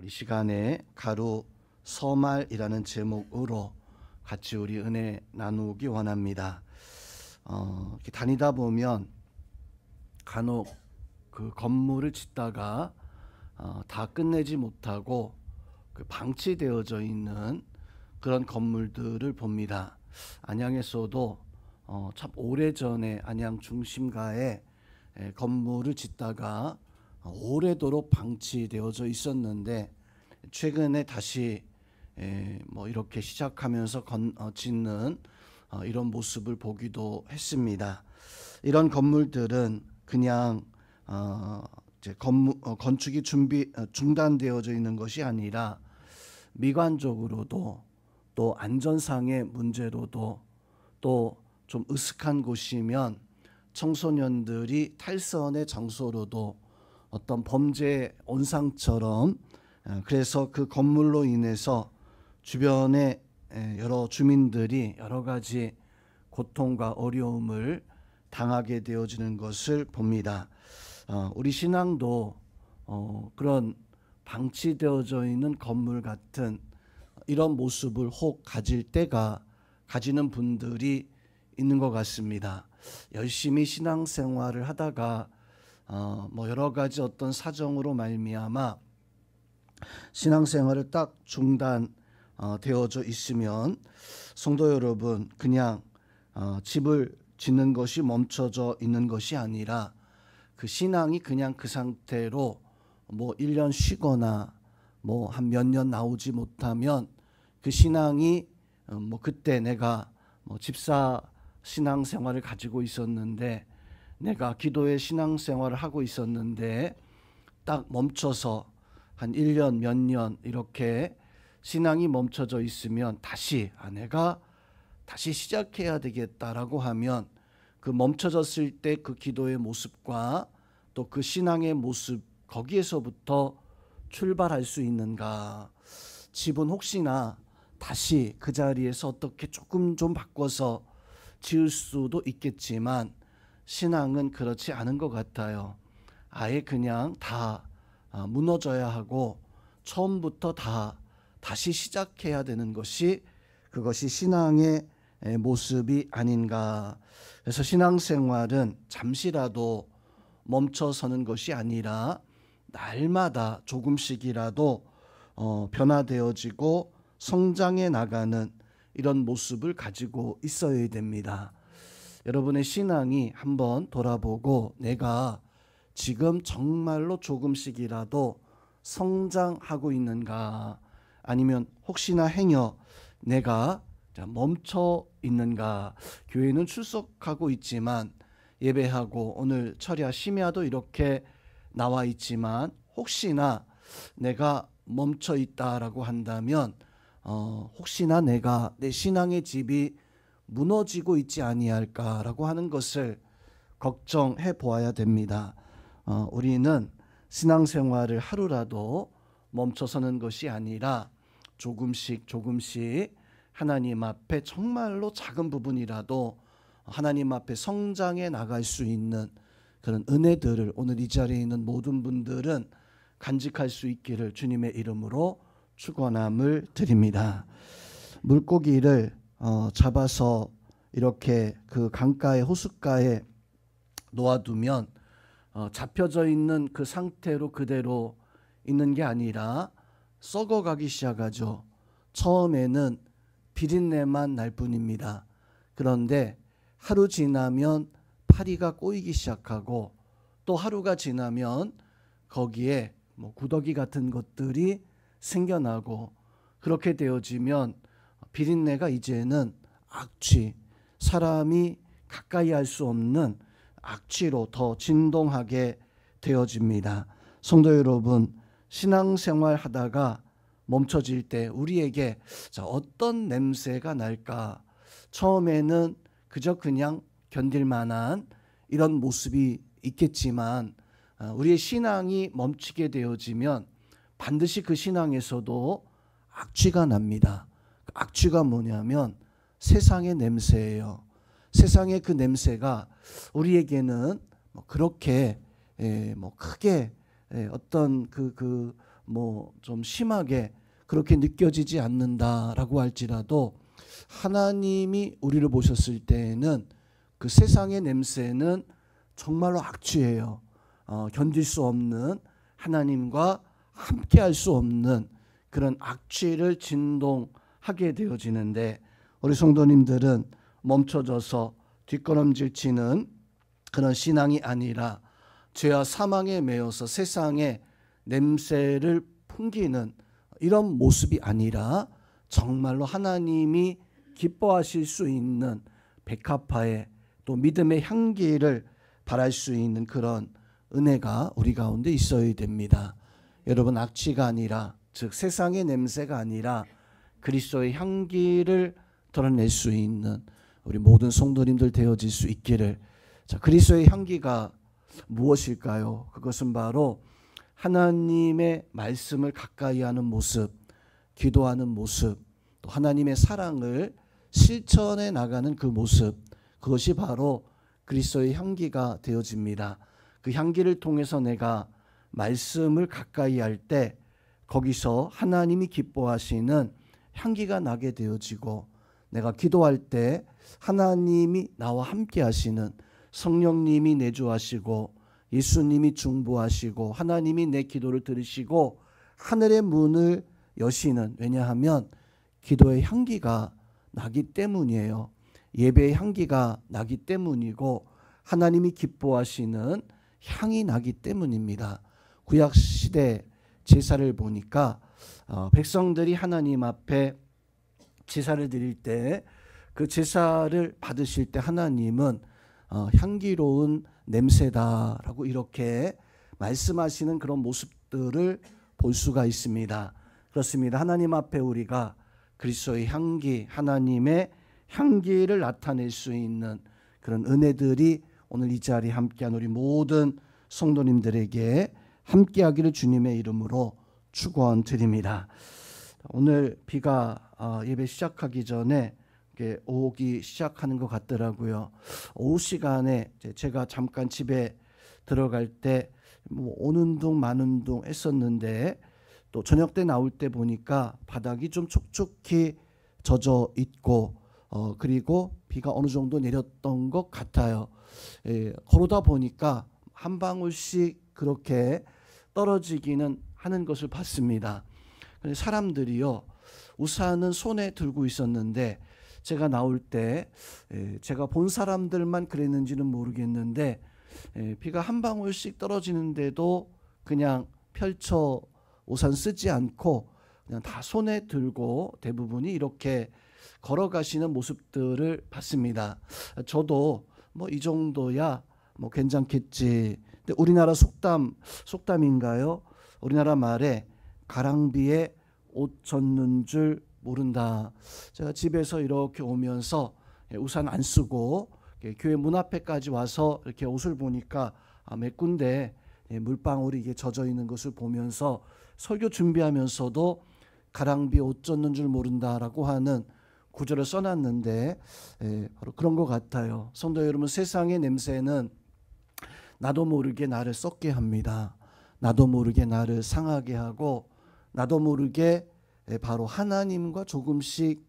우리 시간에 가루 서말이라는 제목으로 같이 우리 은혜 나누기 원합니다. 이렇게 다니다 보면 간혹 그 건물을 짓다가 다 끝내지 못하고 그 방치되어져 있는 그런 건물들을 봅니다. 안양에서도 참 오래전에 안양 중심가에 건물을 짓다가 오래도록 방치되어져 있었는데 최근에 다시 이렇게 시작하면서 짓는 이런 모습을 보기도 했습니다. 이런 건물들은 그냥 이제 건축이 중단되어져 있는 것이 아니라 미관적으로도 또 안전상의 문제로도 또 좀 으슥한 곳이면 청소년들이 탈선의 장소로도 어떤 범죄 온상처럼 그래서 그 건물로 인해서 주변의 여러 주민들이 여러 가지 고통과 어려움을 당하게 되어지는 것을 봅니다. 우리 신앙도 그런 방치되어져 있는 건물 같은 이런 모습을 혹 가지는 분들이 있는 것 같습니다. 열심히 신앙생활을 하다가 여러 가지 어떤 사정으로 말미암아 신앙생활을 딱 중단되어져 있으면 성도 여러분, 그냥 집을 짓는 것이 멈춰져 있는 것이 아니라 그 신앙이 그냥 그 상태로 1년 쉬거나 한 몇 년 나오지 못하면 그 신앙이 그때 내가 집사 신앙생활을 가지고 있었는데, 내가 기도의 신앙생활을 하고 있었는데 딱 멈춰서 한 1년 몇 년 이렇게 신앙이 멈춰져 있으면 다시 내가 다시 시작해야 되겠다라고 하면 그 멈춰졌을 때 그 기도의 모습과 또 그 신앙의 모습, 거기에서부터 출발할 수 있는가. 집은 혹시나 다시 그 자리에서 어떻게 조금 좀 바꿔서 지을 수도 있겠지만 신앙은 그렇지 않은 것 같아요. 아예 그냥 다 무너져야 하고 처음부터 다시 시작해야 되는 그것이 신앙의 모습이 아닌가. 그래서 신앙생활은 잠시라도 멈춰서는 것이 아니라 날마다 조금씩이라도 변화되어지고 성장해 나가는 이런 모습을 가지고 있어야 됩니다. 여러분의 신앙이 한번 돌아보고 내가 지금 정말로 조금씩이라도 성장하고 있는가, 아니면 혹시나 행여 내가 멈춰 있는가. 교회는 출석하고 있지만 예배하고 오늘 철야 심야도 이렇게 나와 있지만 혹시나 내가 멈춰 있다라고 한다면 혹시나 내 신앙의 집이 무너지고 있지 아니할까라고 하는 것을 걱정해 보아야 됩니다. 우리는 신앙생활을 하루라도 멈춰서는 것이 아니라 조금씩 하나님 앞에 정말로 작은 부분이라도 하나님 앞에 성장해 나갈 수 있는 그런 은혜들을 오늘 이 자리에 있는 모든 분들은 간직할 수 있기를 주님의 이름으로 축원함을 드립니다. 물고기를 잡아서 이렇게 그 강가에 호숫가에 놓아두면 잡혀져 있는 그 상태로 그대로 있는 게 아니라 썩어가기 시작하죠. 처음에는 비린내만 날 뿐입니다. 그런데 하루 지나면 파리가 꼬이기 시작하고 또 하루가 지나면 거기에 구더기 같은 것들이 생겨나고, 그렇게 되어지면 비린내가 이제는 악취, 사람이 가까이 할 수 없는 악취로 더 진동하게 되어집니다. 성도 여러분, 신앙생활 하다가 멈춰질 때 우리에게 어떤 냄새가 날까? 처음에는 그냥 견딜 만한 이런 모습이 있겠지만 우리의 신앙이 멈추게 되어지면 반드시 그 신앙에서도 악취가 납니다. 악취가 뭐냐면 세상의 냄새예요. 세상의 그 냄새가 우리에게는 그렇게 크게 어떤 뭐 좀 심하게 그렇게 느껴지지 않는다라고 할지라도 하나님이 우리를 보셨을 때에는 그 세상의 냄새는 정말로 악취예요. 견딜 수 없는, 하나님과 함께할 수 없는 그런 악취를 진동하게 되어지는데, 우리 성도님들은 멈춰져서 뒷걸음질 치는 그런 신앙이 아니라 죄와 사망에 매여서 세상의 냄새를 풍기는 이런 모습이 아니라 정말로 하나님이 기뻐하실 수 있는 백합화의 또 믿음의 향기를 발할 수 있는 그런 은혜가 우리 가운데 있어야 됩니다. 여러분, 악취가 아니라, 즉 세상의 냄새가 아니라 그리스도의 향기를 드러낼 수 있는 우리 모든 성도님들 되어질 수 있기를. 자, 그리스도의 향기가 무엇일까요? 그것은 바로 하나님의 말씀을 가까이 하는 모습, 기도하는 모습, 또 하나님의 사랑을 실천해 나가는 그 모습, 그것이 바로 그리스도의 향기가 되어집니다. 그 향기를 통해서 내가 말씀을 가까이 할 때 거기서 하나님이 기뻐하시는 향기가 나게 되어지고, 내가 기도할 때 하나님이 나와 함께 하시는, 성령님이 내주하시고 예수님이 중보하시고 하나님이 내 기도를 들으시고 하늘의 문을 여시는, 왜냐하면 기도의 향기가 나기 때문이에요. 예배의 향기가 나기 때문이고 하나님이 기뻐하시는 향이 나기 때문입니다. 구약시대 제사를 보니까 백성들이 하나님 앞에 제사를 드릴 때, 그 제사를 받으실 때 하나님은 향기로운 냄새다라고 이렇게 말씀하시는 그런 모습들을 볼 수가 있습니다. 그렇습니다. 하나님 앞에 우리가 그리스도의 향기, 하나님의 향기를 나타낼 수 있는 그런 은혜들이 오늘 이 자리에 함께한 우리 모든 성도님들에게 함께하기를 주님의 이름으로 축원드립니다. 오늘 비가 예배 시작하기 전에 오기 시작하는 것 같더라고요. 오후 시간에 제가 잠깐 집에 들어갈 때 뭐 오는 둥 마는 둥 했었는데, 또 저녁 때 나올 때 보니까 바닥이 좀 촉촉히 젖어 있고 그리고 비가 어느 정도 내렸던 것 같아요. 걸어다 보니까 한 방울씩 그렇게 떨어지기는 하는 것을 봤습니다. 사람들이요, 우산은 손에 들고 있었는데 제가 나올 때 제가 본 사람들만 그랬는지는 모르겠는데 비가 한 방울씩 떨어지는데도 그냥 펼쳐 우산 쓰지 않고 그냥 다 손에 들고 대부분이 이렇게 걸어가시는 모습들을 봤습니다. 저도 뭐 이 정도야 뭐 괜찮겠지. 근데 우리나라 속담인가요? 우리나라 말에 가랑비에 옷 젖는 줄 모른다. 제가 집에서 이렇게 오면서 우산 안 쓰고 교회 문 앞에까지 와서 이렇게 옷을 보니까 몇 군데 물방울이 이게 젖어 있는 것을 보면서 설교 준비하면서도 가랑비에 옷 젖는 줄 모른다라고 하는 구절을 써놨는데 바로 그런 것 같아요. 성도 여러분, 세상의 냄새는 나도 모르게 나를 썩게 합니다. 나도 모르게 나를 상하게 하고 나도 모르게 바로 하나님과 조금씩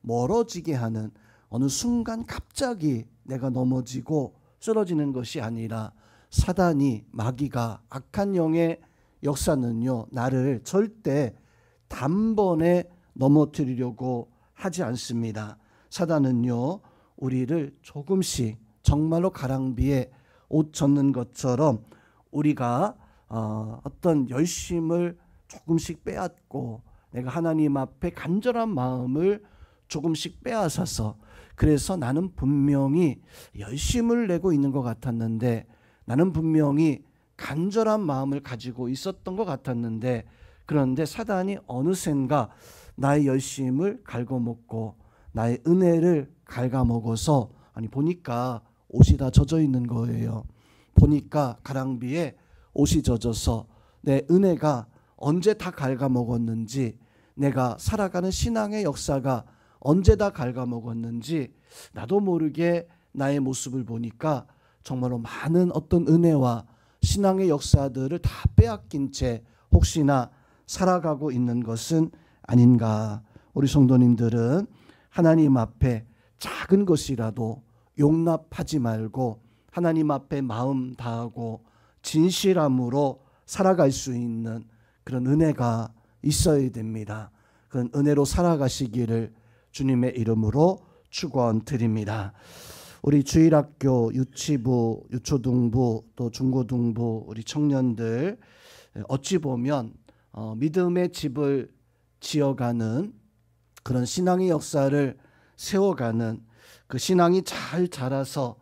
멀어지게 하는, 어느 순간 갑자기 내가 넘어지고 쓰러지는 것이 아니라 사단이, 마귀가, 악한 영의 역사는요, 나를 절대 단번에 넘어뜨리려고 하지 않습니다. 사단은요, 우리를 조금씩, 정말로 가랑비에 옷 젖는 것처럼 우리가 어떤 열심을 조금씩 빼앗고 내가 하나님 앞에 간절한 마음을 조금씩 빼앗아서, 그래서 나는 분명히 열심을 내고 있는 것 같았는데, 나는 분명히 간절한 마음을 가지고 있었던 것 같았는데, 그런데 사단이 어느샌가 나의 열심을 갉아먹고 나의 은혜를 갉아먹어서, 아니 보니까 옷이 다 젖어 있는 거예요. 보니까 가랑비에 옷이 젖어서 내 은혜가 언제 다 갉아먹었는지, 내가 살아가는 신앙의 역사가 언제 다 갉아먹었는지 나도 모르게 나의 모습을 보니까 정말로 많은 어떤 은혜와 신앙의 역사들을 다 빼앗긴 채 혹시나 살아가고 있는 것은 아닌가. 우리 성도님들은 하나님 앞에 작은 것이라도 용납하지 말고 하나님 앞에 마음 다하고 진실함으로 살아갈 수 있는 그런 은혜가 있어야 됩니다. 그런 은혜로 살아가시기를 주님의 이름으로 축원드립니다. 우리 주일학교 유치부, 유초등부, 또 중고등부 우리 청년들 어찌 보면 믿음의 집을 지어가는 그런 신앙의 역사를 세워가는 그 신앙이 잘 자라서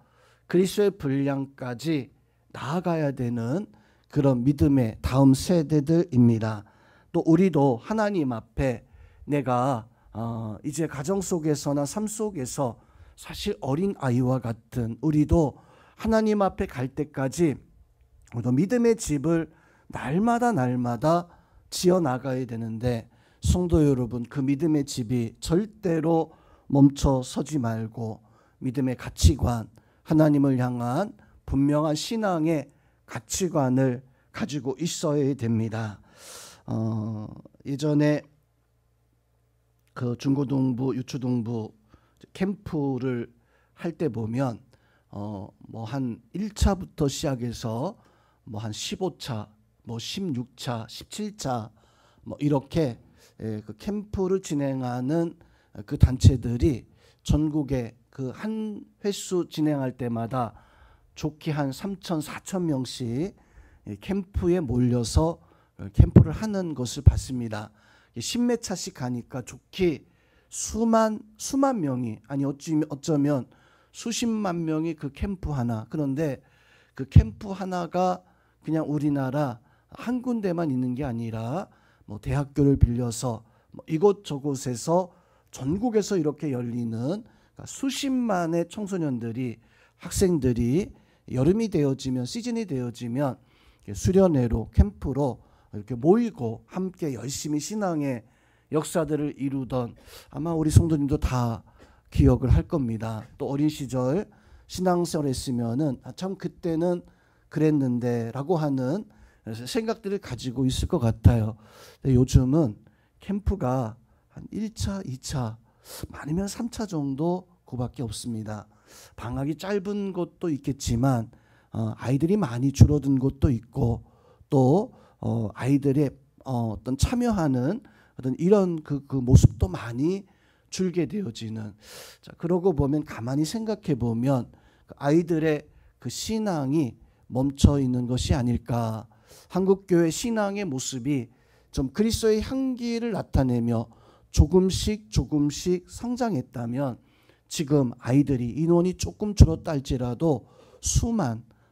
그리스도의 분량까지 나아가야 되는 그런 믿음의 다음 세대들입니다. 또 우리도 하나님 앞에 내가 이제 가정 속에서나 삶 속에서 사실 어린 아이와 같은 우리도 하나님 앞에 갈 때까지 우리도 믿음의 집을 날마다 지어 나가야 되는데, 성도 여러분, 그 믿음의 집이 절대로 멈춰 서지 말고 믿음의 가치관, 하나님을 향한 분명한 신앙의 가치관을 가지고 있어야 됩니다. 예전에 그 중고등부, 유초등부 캠프를 할 때 보면 뭐 한 1차부터 시작해서 뭐 한 15차, 뭐 16차, 17차 뭐 이렇게 그 캠프를 진행하는 그 단체들이 전국에 그 한 횟수 진행할 때마다 좋게 한 3,000, 4,000명씩 캠프에 몰려서 캠프를 하는 것을 봤습니다. 10몇 차씩 가니까 좋게 수만 명이, 아니 어쩌면 수십만 명이 그 캠프 하나, 그런데 그 캠프 하나가 그냥 우리나라 한 군데만 있는 게 아니라 뭐 대학교를 빌려서 뭐 이곳저곳에서 전국에서 이렇게 열리는 수십만의 청소년들이, 학생들이 여름이 되어지면, 시즌이 되어지면 수련회로, 캠프로 이렇게 모이고 함께 열심히 신앙의 역사들을 이루던, 아마 우리 성도님도 다 기억을 할 겁니다. 또 어린 시절 신앙생활 했으면은 참 그때는 그랬는데 라고 하는 생각들을 가지고 있을 것 같아요. 근데 요즘은 캠프가 한 1차, 2차, 많으면 3차 정도 그밖에 없습니다. 방학이 짧은 곳도 있겠지만 아이들이 많이 줄어든 곳도 있고, 또 아이들의 어떤 참여하는 어떤 이런 그 모습도 많이 줄게 되어지는. 자, 그러고 보면 가만히 생각해 보면 아이들의 그 신앙이 멈춰 있는 것이 아닐까. 한국교회 신앙의 모습이 좀 그리스도의 향기를 나타내며 조금씩 성장했다면, 지금 아이들이 인원이 조금 줄었다 할지라도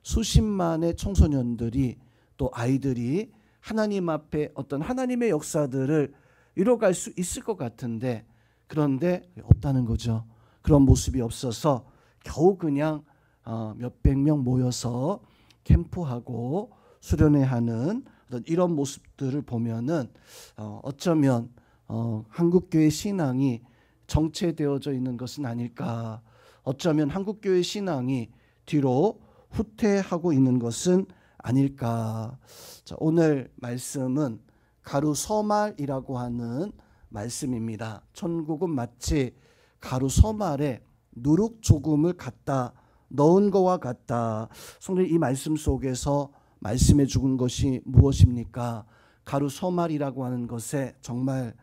수십만의 청소년들이, 또 아이들이 하나님 앞에 어떤 하나님의 역사들을 이뤄갈 수 있을 것 같은데, 그런데 없다는 거죠. 그런 모습이 없어서 겨우 그냥 몇백 명 모여서 캠프하고 수련회하는 이런 모습들을 보면은 어쩌면 한국교회 신앙이 정체되어져 있는 것은 아닐까. 어쩌면 한국교회 신앙이 뒤로 후퇴하고 있는 것은 아닐까. 자, 오늘 말씀은 가루 서말이라고 하는 말씀입니다. 천국은 마치 가루 서말에 누룩 조금을 갖다 넣은 것과 같다. 성도님, 이 말씀 속에서 말씀해 주는 것이 무엇입니까? 가루 서말이라고 하는 것에 정말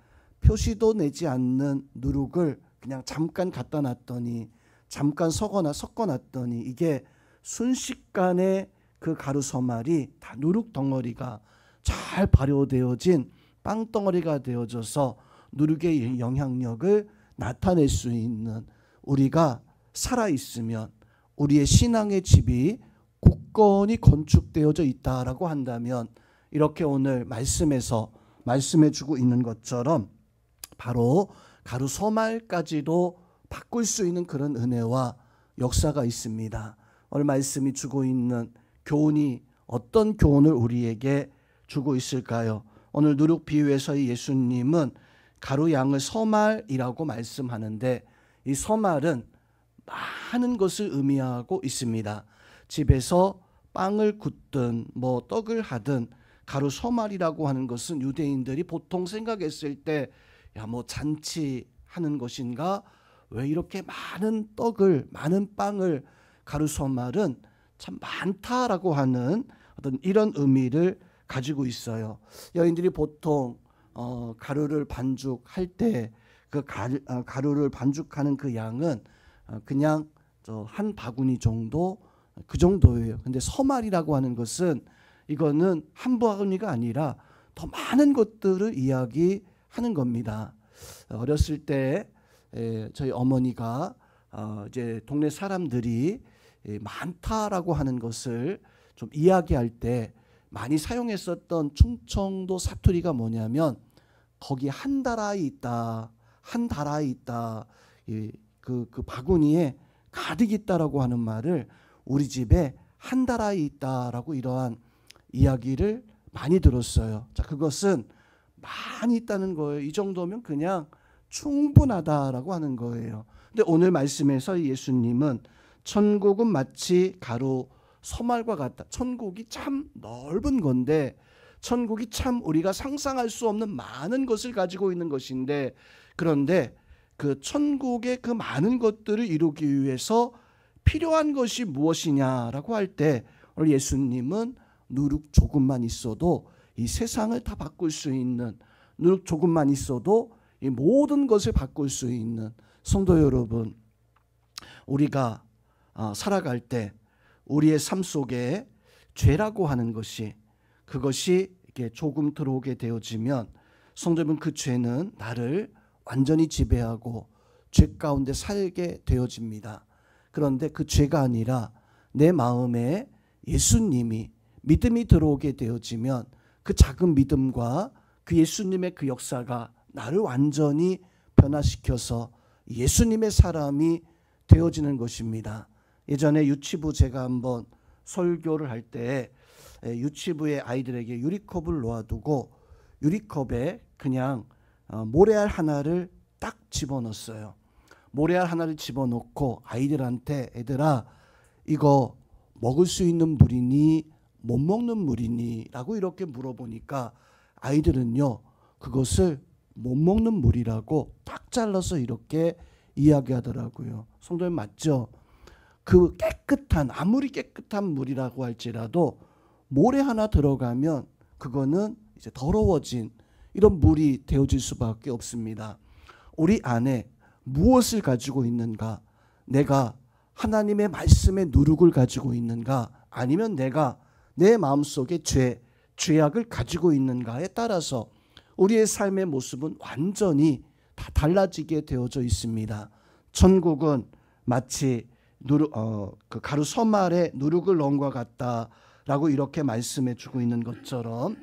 표시도 내지 않는 누룩을 그냥 잠깐 갖다 놨더니, 잠깐 섞어 놨더니 이게 순식간에 그 가루 서말이 다 누룩 덩어리가 잘 발효되어진 빵 덩어리가 되어져서 누룩의 영향력을 나타낼 수 있는, 우리가 살아있으면 우리의 신앙의 집이 굳건히 건축되어져 있다라고 한다면, 이렇게 오늘 말씀에서 말씀해 주고 있는 것처럼 바로 가루 서말까지도 바꿀 수 있는 그런 은혜와 역사가 있습니다. 오늘 말씀이 주고 있는 교훈이 어떤 교훈을 우리에게 주고 있을까요? 오늘 누룩 비유에서 예수님은 가루 양을 서말이라고 말씀하는데, 이 서말은 많은 것을 의미하고 있습니다. 집에서 빵을 굽든 뭐 떡을 하든 가루 서말이라고 하는 것은 유대인들이 보통 생각했을 때 야, 뭐 잔치하는 것인가? 왜 이렇게 많은 떡을, 많은 빵을, 가루 서말은 참 많다라고 하는 어떤 이런 의미를 가지고 있어요. 여인들이 보통 가루를 반죽할 때 그 가루를 반죽하는 그 양은 그냥 한 바구니 정도, 그 정도예요. 근데 서말이라고 하는 것은 이거는 한 바구니가 아니라 더 많은 것들을 이야기하는 겁니다. 어렸을 때 저희 어머니가 이제 동네 사람들이 많다라고 하는 것을 좀 이야기할 때 많이 사용했었던 충청도 사투리가 뭐냐면 거기 한 다라이 있다, 한 다라이 있다, 그 바구니에 가득 있다라고 하는 말을 우리 집에 한 다라이 있다라고 이러한 이야기를 많이 들었어요. 자, 그것은 많이 있다는 거예요. 이 정도면 그냥 충분하다라고 하는 거예요. 근데 오늘 말씀에서 예수님은 천국은 마치 가루 서말과 같다. 천국이 참 넓은 건데, 천국이 참 우리가 상상할 수 없는 많은 것을 가지고 있는 것인데, 그런데 그 천국의 그 많은 것들을 이루기 위해서 필요한 것이 무엇이냐라고 할 때 오늘 예수님은 누룩 조금만 있어도 이 세상을 다 바꿀 수 있는, 누룩 조금만 있어도 이 모든 것을 바꿀 수 있는, 성도 여러분, 우리가 살아갈 때 우리의 삶 속에 죄라고 하는 것이, 그것이 이렇게 조금 들어오게 되어지면 성도 여러분, 그 죄는 나를 완전히 지배하고 죄 가운데 살게 되어집니다. 그런데 그 죄가 아니라 내 마음에 예수님이, 믿음이 들어오게 되어지면 그 작은 믿음과 그 예수님의 그 역사가 나를 완전히 변화시켜서 예수님의 사람이 되어지는 것입니다. 예전에 유치부 제가 한번 설교를 할 때 유치부의 아이들에게 유리컵을 놓아두고 유리컵에 그냥 모래알 하나를 딱 집어넣었어요. 모래알 하나를 집어넣고 아이들한테 애들아 이거 먹을 수 있는 물이니 못 먹는 물이니? 라고 이렇게 물어보니까 아이들은요 그것을 못 먹는 물이라고 딱 잘라서 이렇게 이야기하더라고요. 성도님 맞죠? 그 깨끗한, 아무리 깨끗한 물이라고 할지라도 모래 하나 들어가면 그거는 이제 더러워진 이런 물이 되어질 수밖에 없습니다. 우리 안에 무엇을 가지고 있는가? 내가 하나님의 말씀의 누룩을 가지고 있는가? 아니면 내가 내 마음속에 죄악을 가지고 있는가에 따라서 우리의 삶의 모습은 완전히 다 달라지게 되어져 있습니다. 천국은 마치 그 가루 서말에 누룩을 넣은 것 같다라고 이렇게 말씀해 주고 있는 것처럼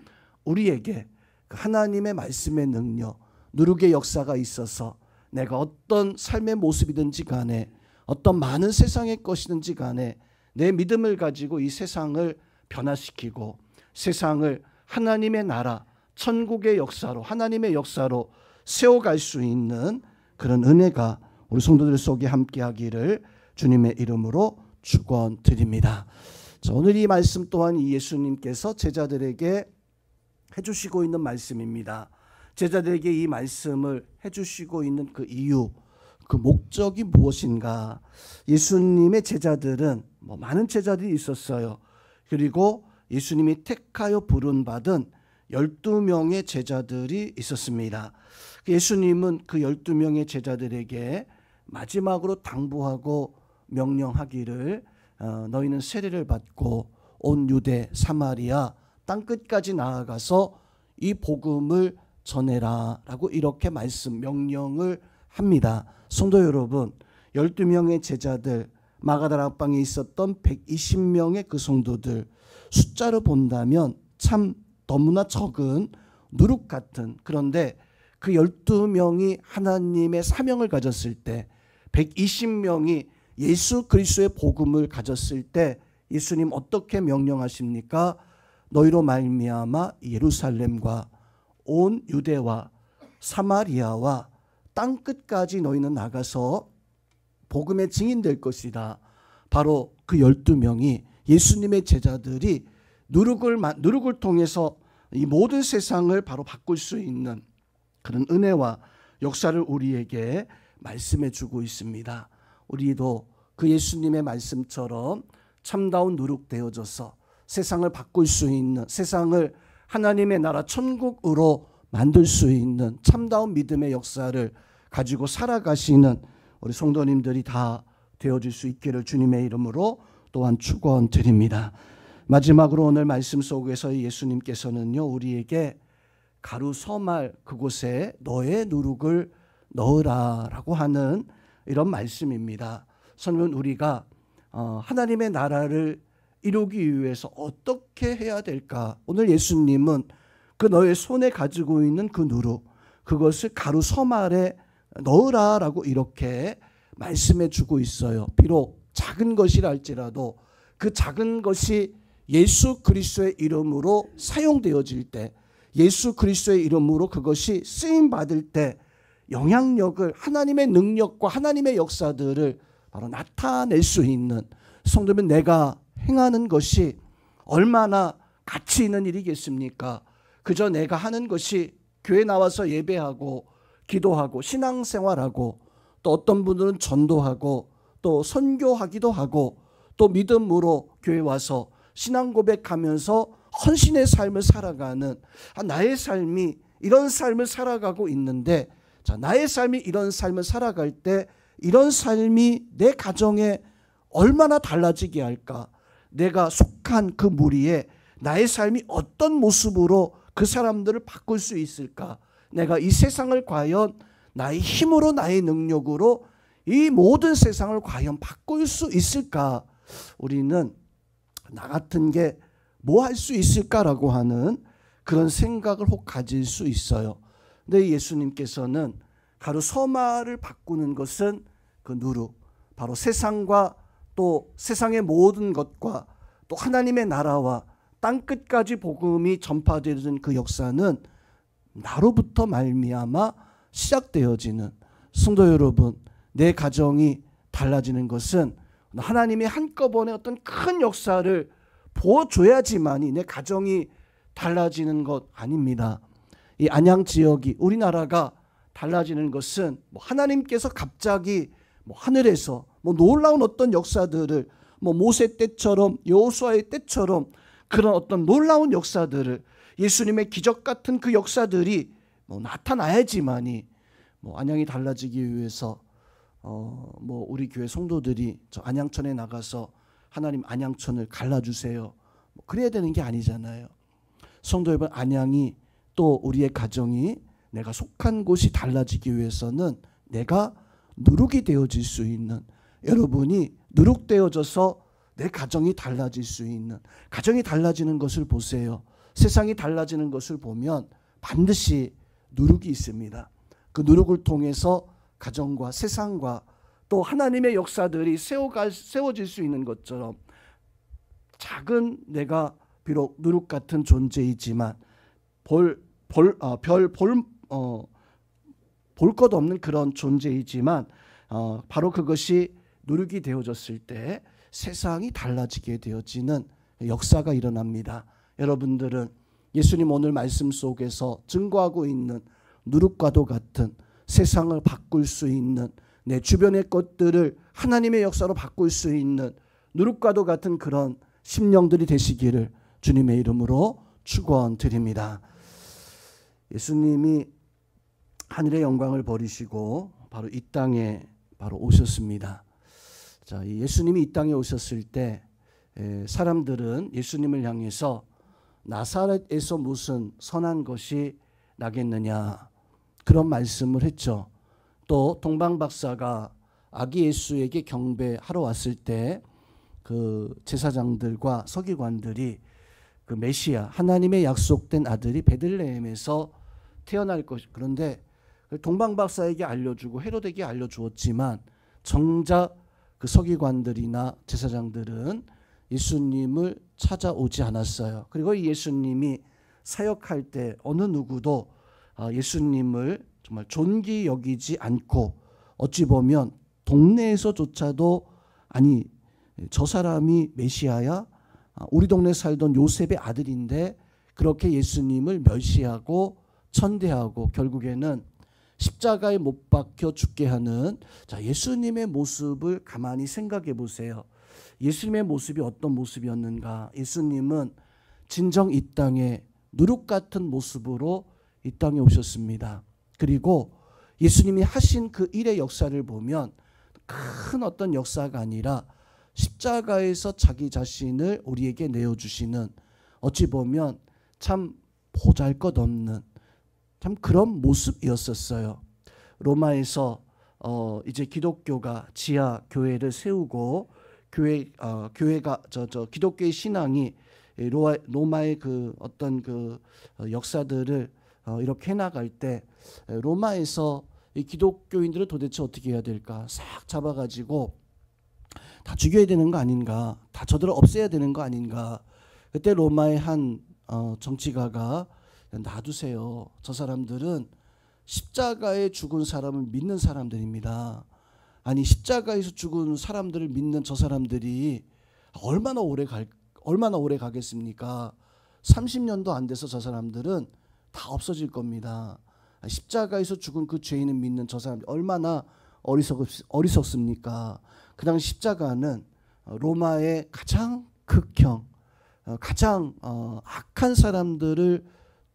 우리에게 하나님의 말씀의 능력, 누룩의 역사가 있어서 내가 어떤 삶의 모습이든지 간에 어떤 많은 세상의 것이든지 간에 내 믿음을 가지고 이 세상을 변화시키고 세상을 하나님의 나라, 천국의 역사로, 하나님의 역사로 세워갈 수 있는 그런 은혜가 우리 성도들 속에 함께하기를 주님의 이름으로 축원드립니다. 오늘 이 말씀 또한 예수님께서 제자들에게 해주시고 있는 말씀입니다. 제자들에게 이 말씀을 해주시고 있는 그 이유, 그 목적이 무엇인가? 예수님의 제자들은 많은 제자들이 있었어요. 그리고 예수님이 택하여 부름받은 12명의 제자들이 있었습니다. 예수님은 그 12명의 제자들에게 마지막으로 당부하고 명령하기를 너희는 세례를 받고 온 유대 사마리아 땅끝까지 나아가서 이 복음을 전해라 라고 이렇게 명령을 합니다. 성도 여러분, 12명의 제자들, 마가다라 방에 있었던 120명의 그 성도들, 숫자로 본다면 참 너무나 적은 누룩 같은, 그런데 그 12명이 하나님의 사명을 가졌을 때, 120명이 예수 그리스도의 복음을 가졌을 때 예수님 어떻게 명령하십니까? 너희로 말미암아 예루살렘과 온 유대와 사마리아와 땅끝까지 너희는 나가서 복음의 증인될 것이다. 바로 그 12명이 예수님의 제자들이 누룩을 통해서 이 모든 세상을 바로 바꿀 수 있는 그런 은혜와 역사를 우리에게 말씀해 주고 있습니다. 우리도 그 예수님의 말씀처럼 참다운 누룩되어져서 세상을 바꿀 수 있는, 세상을 하나님의 나라 천국으로 만들 수 있는 참다운 믿음의 역사를 가지고 살아가시는 우리 성도님들이 다 되어질 수 있기를 주님의 이름으로 또한 축원드립니다. 마지막으로 오늘 말씀 속에서 예수님께서는요, 우리에게 가루 서말 그곳에 너의 누룩을 넣으라 라고 하는 이런 말씀입니다. 선생님은 우리가 하나님의 나라를 이루기 위해서 어떻게 해야 될까? 오늘 예수님은 그 너의 손에 가지고 있는 그 누룩, 그것을 가루 서말에 넣으라 라고 이렇게 말씀해 주고 있어요. 비록 작은 것이라 할지라도 그 작은 것이 예수 그리스도의 이름으로 사용되어질 때, 예수 그리스도의 이름으로 그것이 쓰임 받을 때 영향력을, 하나님의 능력과 하나님의 역사들을 바로 나타낼 수 있는, 성도면 내가 행하는 것이 얼마나 가치 있는 일이겠습니까? 그저 내가 하는 것이 교회 나와서 예배하고 기도하고 신앙생활하고 또 어떤 분들은 전도하고 또 선교하기도 하고 또 믿음으로 교회 와서 신앙 고백하면서 헌신의 삶을 살아가는, 나의 삶이 이런 삶을 살아가고 있는데, 자, 나의 삶이 이런 삶을 살아갈 때 이런 삶이 내 가정에 얼마나 달라지게 할까? 내가 속한 그 무리에 나의 삶이 어떤 모습으로 그 사람들을 바꿀 수 있을까? 내가 이 세상을 과연 나의 힘으로, 나의 능력으로 이 모든 세상을 과연 바꿀 수 있을까? 우리는 나 같은 게 뭐 할 수 있을까라고 하는 그런 생각을 혹 가질 수 있어요. 근데 예수님께서는 가루 서말을 바꾸는 것은 그 누룩, 바로 세상과 또 세상의 모든 것과 또 하나님의 나라와 땅끝까지 복음이 전파되는 그 역사는 나로부터 말미암아 시작되어지는, 성도 여러분, 내 가정이 달라지는 것은 하나님이 한꺼번에 어떤 큰 역사를 보여줘야지만이 내 가정이 달라지는 것 아닙니다. 이 안양 지역이, 우리나라가 달라지는 것은 하나님께서 갑자기 하늘에서 놀라운 어떤 역사들을 모세 때처럼 여호수아의 때처럼 그런 어떤 놀라운 역사들을, 예수님의 기적 같은 그 역사들이 나타나야지만이 안양이 달라지기 위해서 우리 교회 성도들이 저 안양천에 나가서 하나님 안양천을 갈라주세요, 그래야 되는 게 아니잖아요. 성도 여러분, 안양이 또 우리의 가정이, 내가 속한 곳이 달라지기 위해서는 내가 누룩이 되어질 수 있는, 여러분이 누룩되어져서 내 가정이 달라질 수 있는, 가정이 달라지는 것을 보세요. 세상이 달라지는 것을 보면 반드시 누룩이 있습니다. 그 누룩을 통해서 가정과 세상과 또 하나님의 역사들이 세워질 수 있는 것처럼, 작은 내가 비록 누룩 같은 존재이지만 볼 것 없는 그런 존재이지만 바로 그것이 누룩이 되어졌을 때 세상이 달라지게 되어지는 역사가 일어납니다. 여러분들은 예수님 오늘 말씀 속에서 증거하고 있는 누룩과도 같은, 세상을 바꿀 수 있는, 내 주변의 것들을 하나님의 역사로 바꿀 수 있는 누룩과도 같은 그런 심령들이 되시기를 주님의 이름으로 축원드립니다. 예수님이 하늘의 영광을 버리시고 바로 이 땅에 바로 오셨습니다. 자, 예수님이 이 땅에 오셨을 때 사람들은 예수님을 향해서 나사렛에서 무슨 선한 것이 나겠느냐, 그런 말씀을 했죠. 또 동방박사가 아기 예수에게 경배하러 왔을 때 그 제사장들과 서기관들이 그 메시아, 하나님의 약속된 아들이 베들레헴에서 태어날 것, 그런데 동방박사에게 알려주고 헤로데에게 알려주었지만 정작 그 서기관들이나 제사장들은 예수님을 찾아오지 않았어요. 그리고 예수님이 사역할 때 어느 누구도 예수님을 정말 존귀 여기지 않고, 어찌 보면 동네에서조차도 아니 저 사람이 메시아야? 우리 동네 살던 요셉의 아들인데 그렇게 예수님을 멸시하고 천대하고 결국에는 십자가에 못 박혀 죽게 하는 예수님의 모습을 가만히 생각해 보세요. 예수님의 모습이 어떤 모습이었는가? 예수님은 진정 이 땅에 누룩 같은 모습으로 이 땅에 오셨습니다. 그리고 예수님이 하신 그 일의 역사를 보면 큰 어떤 역사가 아니라 십자가에서 자기 자신을 우리에게 내어주시는, 어찌 보면 참 보잘것없는 참 그런 모습이었었어요. 로마에서 이제 기독교가 지하 교회를 세우고 교회가 기독교의 신앙이 로마의 그 어떤 그 역사들을 이렇게 해나갈 때 로마에서 이 기독교인들을 도대체 어떻게 해야 될까? 싹 잡아가지고 다 죽여야 되는 거 아닌가? 다 저들을 없애야 되는 거 아닌가? 그때 로마의 한 정치가가 놔두세요. 저 사람들은 십자가에 죽은 사람을 믿는 사람들입니다. 아니 십자가에서 죽은 사람들을 믿는 저 사람들이 얼마나 오래 가겠습니까? 30년도 안 돼서 저 사람들은 다 없어질 겁니다. 십자가에서 죽은 그 죄인을 믿는 저 사람들이 얼마나 어리석습니까? 그 당시 십자가는 로마의 가장 극형, 가장 악한 사람들을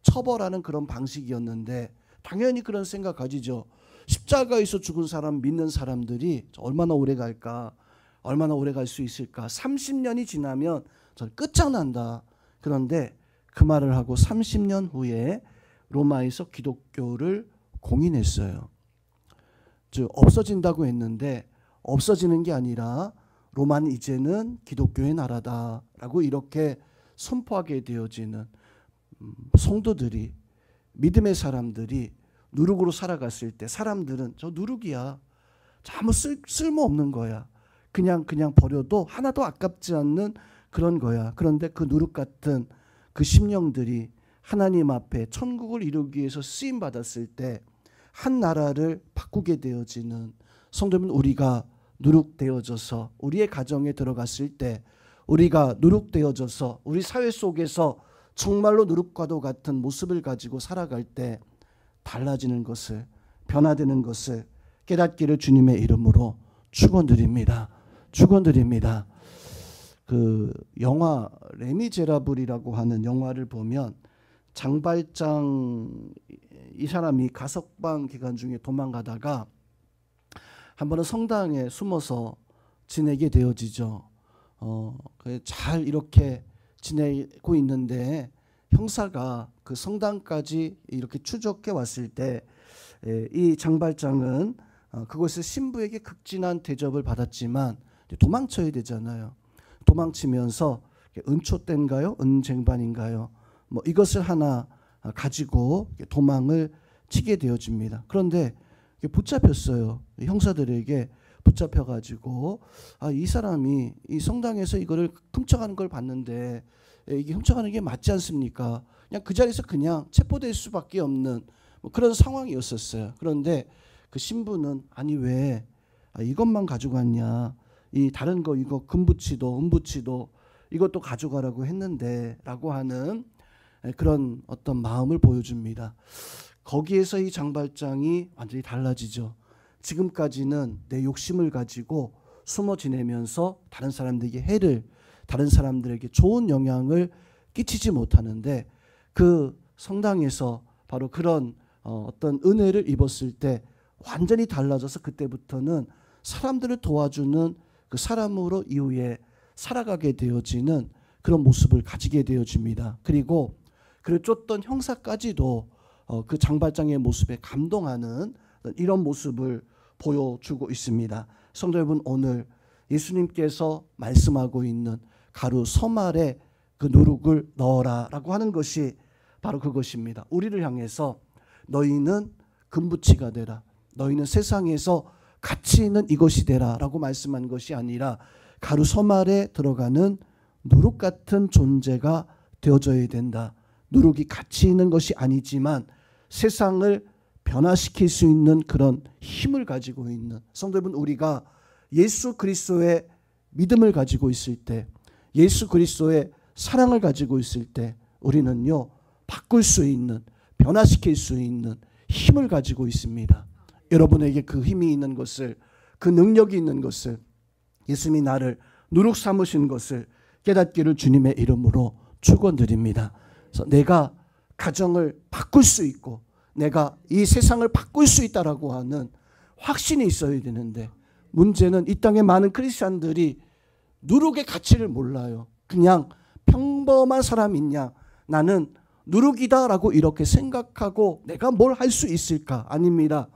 처벌하는 그런 방식이었는데 당연히 그런 생각 가지죠. 십자가에서 죽은 사람 믿는 사람들이 얼마나 오래 갈까? 얼마나 오래 갈 수 있을까? 30년이 지나면 저는 끝장난다. 그런데 그 말을 하고 30년 후에 로마에서 기독교를 공인했어요. 즉 없어진다고 했는데 없어지는 게 아니라 로마는 이제는 기독교의 나라다라고 이렇게 선포하게 되어지는 성도들이, 믿음의 사람들이 누룩으로 살아갔을 때 사람들은 저 누룩이야, 아무 쓸모없는 거야, 그냥 버려도 하나도 아깝지 않는 그런 거야. 그런데 그 누룩 같은 그 심령들이 하나님 앞에 천국을 이루기 위해서 쓰임 받았을 때 한 나라를 바꾸게 되어지는, 성도는 우리가 누룩되어져서 우리의 가정에 들어갔을 때, 우리가 누룩되어져서 우리 사회 속에서 정말로 누룩과도 같은 모습을 가지고 살아갈 때 달라지는 것을, 변화되는 것을 깨닫기를 주님의 이름으로 축원드립니다. 축원드립니다. 그 영화 레미제라블이라고 하는 영화를 보면 장발장 이 사람이 가석방 기간 중에 도망가다가 한 번은 성당에 숨어서 지내게 되어지죠. 잘 이렇게 지내고 있는데 형사가 그 성당까지 이렇게 추적해 왔을 때 이 장발장은 그곳에 신부에게 극진한 대접을 받았지만 도망쳐야 되잖아요. 도망치면서 은초대인가요? 은쟁반인가요? 뭐 이것을 하나 가지고 도망을 치게 되어집니다. 그런데 붙잡혔어요. 형사들에게 붙잡혀가지고 이 사람이 이 성당에서 이거를 훔쳐가는 걸 봤는데 이게 훔쳐가는 게 맞지 않습니까? 그냥 그 자리에서 그냥 체포될 수밖에 없는 뭐 그런 상황이었었어요. 그런데 그 신부는 아니 왜 이것만 가지고 왔냐? 이 다른 거 이거 금붙이도 은붙이도 이것도 가져가라고 했는데 라고 하는 그런 어떤 마음을 보여줍니다. 거기에서 이 장발장이 완전히 달라지죠. 지금까지는 내 욕심을 가지고 숨어 지내면서 다른 사람들에게 해를, 다른 사람들에게 좋은 영향을 끼치지 못하는데 그 성당에서 바로 그런 어떤 은혜를 입었을 때 완전히 달라져서 그때부터는 사람들을 도와주는 그 사람으로 이후에 살아가게 되어지는 그런 모습을 가지게 되어집니다. 그리고 그를 쫓던 형사까지도 그 장발장의 모습에 감동하는 이런 모습을 보여주고 있습니다. 성도 여러분, 오늘 예수님께서 말씀하고 있는 가루 서말에 그 누룩을 넣어라 라고 하는 것이 바로 그것입니다. 우리를 향해서 너희는 금붙이가 되라, 너희는 세상에서 가치 있는 이것이 되라 라고 말씀한 것이 아니라 가루 서말에 들어가는 누룩 같은 존재가 되어져야 된다. 누룩이 가치 있는 것이 아니지만 세상을 변화시킬 수 있는 그런 힘을 가지고 있는 성도 여러분, 우리가 예수 그리스도의 믿음을 가지고 있을 때, 예수 그리스도의 사랑을 가지고 있을 때 우리는요 바꿀 수 있는, 변화시킬 수 있는 힘을 가지고 있습니다. 여러분에게 그 힘이 있는 것을, 그 능력이 있는 것을, 예수님이 나를 누룩 삼으신 것을 깨닫기를 주님의 이름으로 축원드립니다. 그래서 내가 가정을 바꿀 수 있고 내가 이 세상을 바꿀 수 있다라고 하는 확신이 있어야 되는데, 문제는 이 땅의 많은 크리스찬들이 누룩의 가치를 몰라요. 그냥 평범한 사람이냐, 나는 누룩이다라고 이렇게 생각하고 내가 뭘 할 수 있을까? 아닙니다.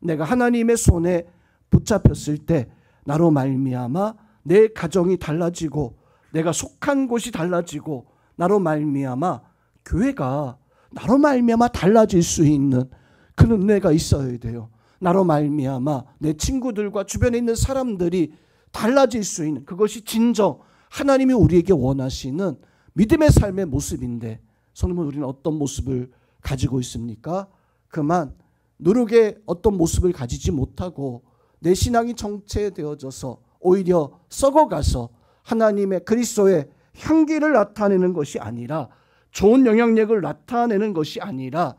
내가 하나님의 손에 붙잡혔을 때 나로 말미암아 내 가정이 달라지고 내가 속한 곳이 달라지고 나로 말미암아 교회가 나로 말미암아 달라질 수 있는 그런 은혜가 있어야 돼요. 나로 말미암아 내 친구들과 주변에 있는 사람들이 달라질 수 있는, 그것이 진정 하나님이 우리에게 원하시는 믿음의 삶의 모습인데, 성도님, 우리는 어떤 모습을 가지고 있습니까? 그만 누룩의 어떤 모습을 가지지 못하고 내 신앙이 정체되어져서 오히려 썩어가서 하나님의 그리스도의 향기를 나타내는 것이 아니라, 좋은 영향력을 나타내는 것이 아니라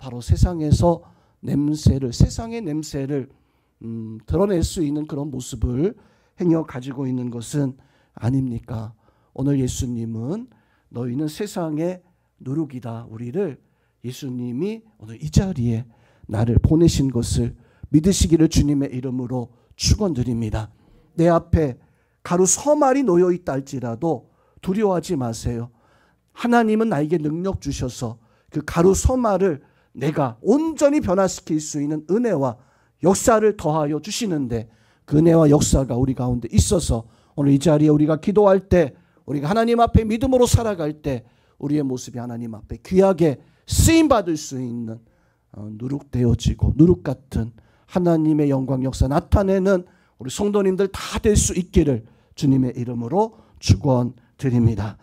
바로 세상에서 냄새를, 세상의 냄새를 드러낼 수 있는 그런 모습을 행여 가지고 있는 것은 아닙니까? 오늘 예수님은 너희는 세상의 누룩이다. 우리를 예수님이 오늘 이 자리에 나를 보내신 것을 믿으시기를 주님의 이름으로 축원드립니다. 내 앞에 가루 서말이 놓여 있다 할지라도 두려워하지 마세요. 하나님은 나에게 능력 주셔서 그 가루 서말을 내가 온전히 변화시킬 수 있는 은혜와 역사를 더하여 주시는데, 그 은혜와 역사가 우리 가운데 있어서 오늘 이 자리에 우리가 기도할 때, 우리가 하나님 앞에 믿음으로 살아갈 때 우리의 모습이 하나님 앞에 귀하게 쓰임받을 수 있는 누룩되어지고 누룩 같은 하나님의 영광 역사 나타내는 우리 성도님들 다 될 수 있기를 주님의 이름으로 축원드립니다.